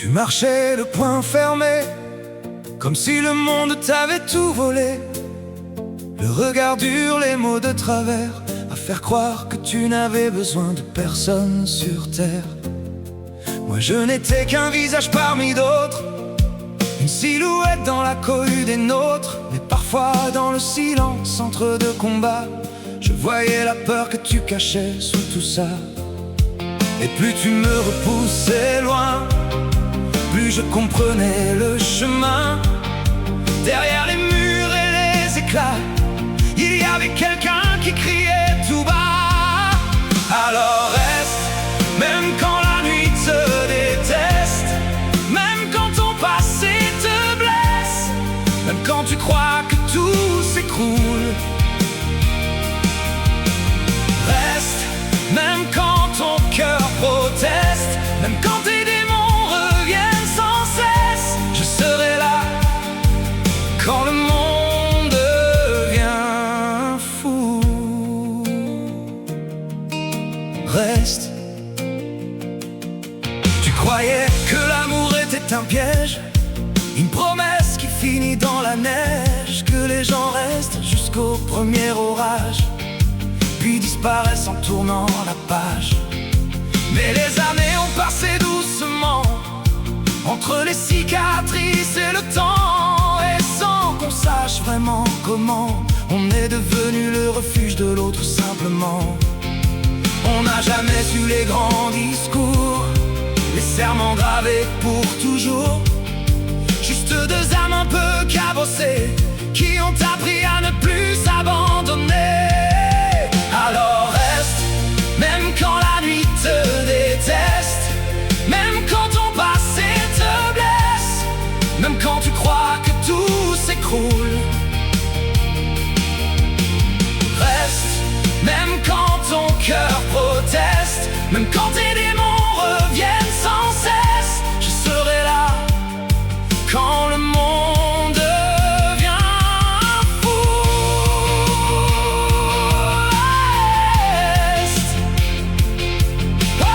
Tu marchais le poing fermé, comme si le monde t'avait tout volé. Le regard dur, les mots de travers, à faire croire que tu n'avais besoin de personne sur terre. Moi je n'étais qu'un visage parmi d'autres, une silhouette dans la cohue des nôtres. Mais parfois dans le silence entre deux combats, je voyais la peur que tu cachais sous tout ça. Et plus tu me repoussais loin, plus je comprenais le chemin. Derrière les murs et les éclats, il y avait quelqu'un qui criait tout bas. Alors reste, même quand la nuit te déteste, même quand ton passé te blesse, même quand tu crois que tout s'écroule. Reste, même quand ton cœur proteste, même quand tes démons reviennent sans cesse. Je serai là quand le monde devient fou. Reste. Tu croyais que l'amour était un piège, une promesse qui finit dans la neige, que les gens restent jusqu'au premier orage, puis disparaissent en tournant la page. Mais les années ont passé doucement entre les cicatrices et le temps, et sans qu'on sache vraiment comment, on est devenu le refuge de l'autre simplement. On n'a jamais eu les grands discours, les serments gravés pour toujours, juste deux âmes un peu cabossées qui ont appris à ne plus s'abandonner. Alors reste, même quand la nuit te déteste, même quand ton passé te blesse, même quand tu crois que tout s'écroule. Reste, même quand ton cœur proteste, même quand tes démons reviennent sans cesse. Je serai là quand le monde devient fou. Reste. Oh.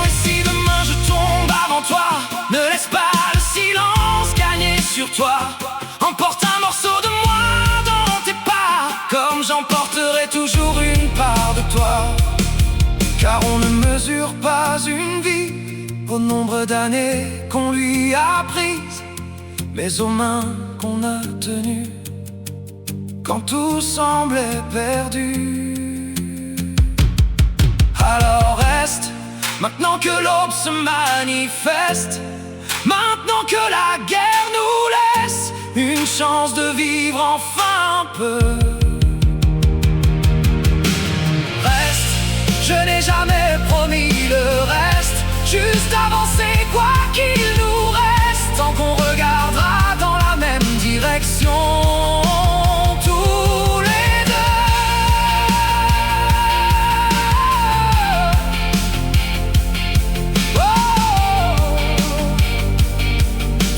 Et si demain je tombe avant toi, ne laisse pas le silence gagner sur toi. Emporte un morceau de moi dans tes pas, comme j'emporterai toujours une part de toi. Car on ne mesure pas une vie au nombre d'années qu'on lui a prises, mais aux mains qu'on a tenues quand tout semblait perdu. Alors reste, maintenant que l'aube se manifeste, maintenant que la guerre nous laisse une chance de vivre enfin un peu. Reste, je n'ai jamais promis le reste, juste avancer quoi qu'il nous reste, tant qu'on regardera dans la même direction tous les deux. Oh,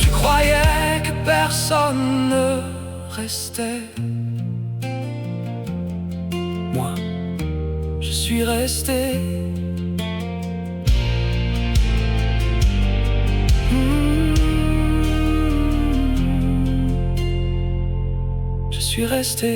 tu croyais que personne ne restait. Moi, je suis resté. Je suis resté.